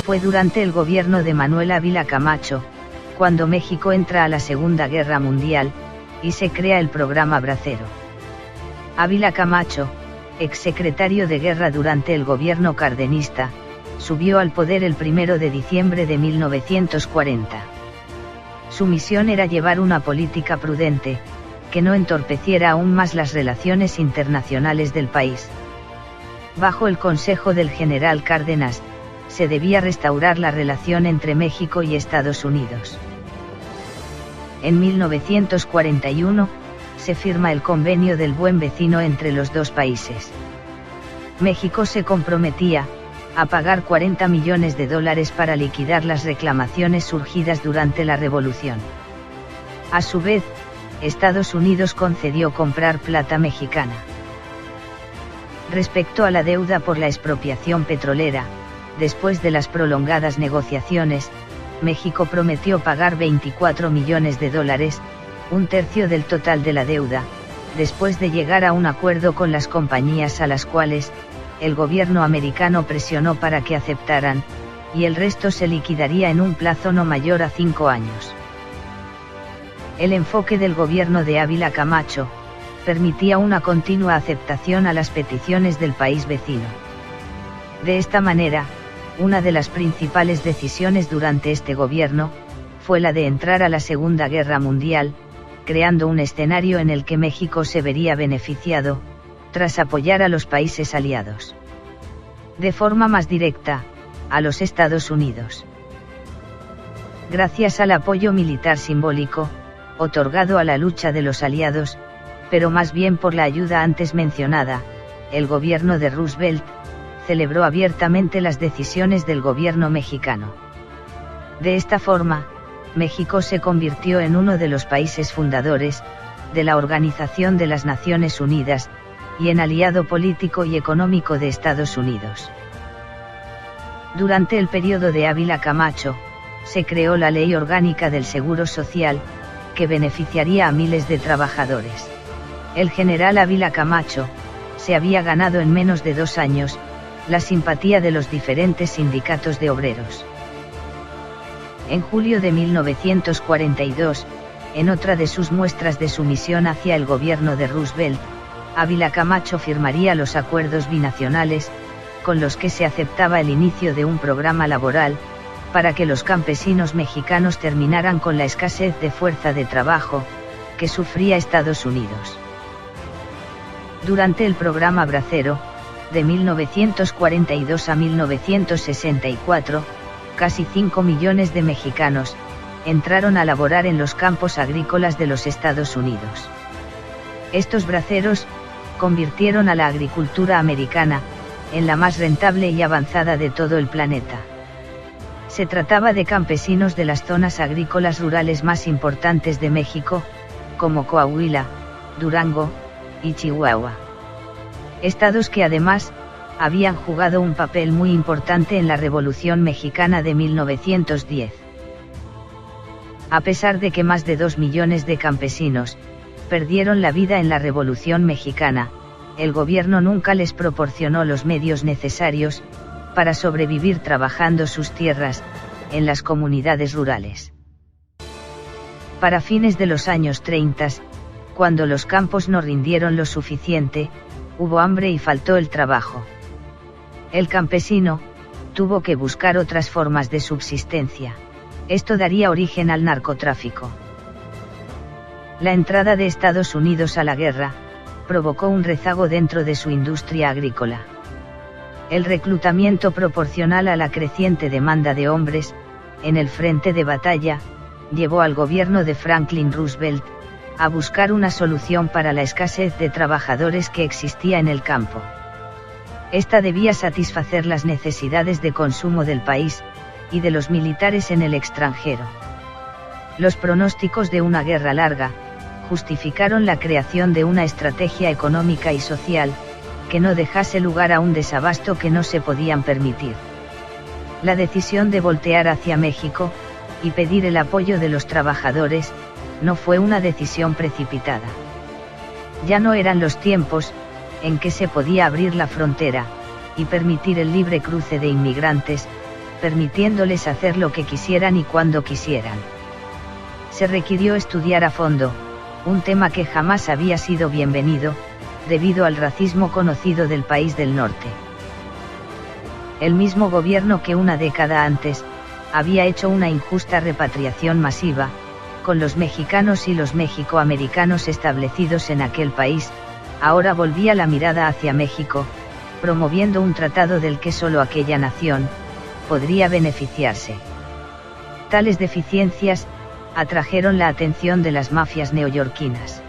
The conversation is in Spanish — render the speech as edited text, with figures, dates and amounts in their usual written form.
Fue durante el gobierno de Manuel Ávila Camacho, cuando México entra a la Segunda Guerra Mundial, y se crea el programa Bracero. Ávila Camacho, exsecretario de Guerra durante el gobierno cardenista, subió al poder el 1 de diciembre de 1940. Su misión era llevar una política prudente, que no entorpeciera aún más las relaciones internacionales del país. Bajo el consejo del general Cárdenas, se debía restaurar la relación entre México y Estados Unidos. En 1941, se firma el Convenio del Buen Vecino entre los dos países. México se comprometía a pagar $40 millones para liquidar las reclamaciones surgidas durante la Revolución. A su vez, Estados Unidos concedió comprar plata mexicana. Respecto a la deuda por la expropiación petrolera, después de las prolongadas negociaciones, México prometió pagar $24 millones, un tercio del total de la deuda, después de llegar a un acuerdo con las compañías a las cuales el gobierno americano presionó para que aceptaran, y el resto se liquidaría en un plazo no mayor a 5 años. El enfoque del gobierno de Ávila Camacho permitía una continua aceptación a las peticiones del país vecino. De esta manera, una de las principales decisiones durante este gobierno fue la de entrar a la Segunda Guerra Mundial, creando un escenario en el que México se vería beneficiado, tras apoyar a los países aliados. De forma más directa, a los Estados Unidos. Gracias al apoyo militar simbólico, otorgado a la lucha de los aliados, pero más bien por la ayuda antes mencionada, el gobierno de Roosevelt celebró abiertamente las decisiones del gobierno mexicano. De esta forma, México se convirtió en uno de los países fundadores de la Organización de las Naciones Unidas, y en aliado político y económico de Estados Unidos. Durante el periodo de Ávila Camacho, se creó la Ley Orgánica del Seguro Social, que beneficiaría a miles de trabajadores. El general Ávila Camacho se había ganado en menos de 2 años la simpatía de los diferentes sindicatos de obreros. En julio de 1942, en otra de sus muestras de sumisión hacia el gobierno de Roosevelt, Ávila Camacho firmaría los acuerdos binacionales, con los que se aceptaba el inicio de un programa laboral, para que los campesinos mexicanos terminaran con la escasez de fuerza de trabajo, que sufría Estados Unidos. Durante el programa Bracero, de 1942 a 1964, casi 5 millones de mexicanos entraron a laborar en los campos agrícolas de los Estados Unidos. Estos braceros convirtieron a la agricultura americana en la más rentable y avanzada de todo el planeta. Se trataba de campesinos de las zonas agrícolas rurales más importantes de México, como Coahuila, Durango y Chihuahua. Estados que además habían jugado un papel muy importante en la Revolución Mexicana de 1910. A pesar de que más de 2 millones de campesinos perdieron la vida en la Revolución Mexicana, el gobierno nunca les proporcionó los medios necesarios para sobrevivir trabajando sus tierras en las comunidades rurales. Para fines de los años 30, cuando los campos no rindieron lo suficiente, hubo hambre y faltó el trabajo. El campesino tuvo que buscar otras formas de subsistencia. Esto daría origen al narcotráfico. La entrada de Estados Unidos a la guerra provocó un rezago dentro de su industria agrícola. El reclutamiento proporcional a la creciente demanda de hombres en el frente de batalla llevó al gobierno de Franklin Roosevelt a buscar una solución para la escasez de trabajadores que existía en el campo. Esta debía satisfacer las necesidades de consumo del país y de los militares en el extranjero. Los pronósticos de una guerra larga justificaron la creación de una estrategia económica y social que no dejase lugar a un desabasto que no se podían permitir. La decisión de voltear hacia México y pedir el apoyo de los trabajadores no fue una decisión precipitada. Ya no eran los tiempos en que se podía abrir la frontera y permitir el libre cruce de inmigrantes, permitiéndoles hacer lo que quisieran y cuando quisieran. Se requirió estudiar a fondo, un tema que jamás había sido bienvenido, debido al racismo conocido del país del norte. El mismo gobierno que una década antes, había hecho una injusta repatriación masiva, con los mexicanos y los mexicoamericanos establecidos en aquel país, ahora volvía la mirada hacia México, promoviendo un tratado del que solo aquella nación podría beneficiarse. Tales deficiencias atrajeron la atención de las mafias neoyorquinas.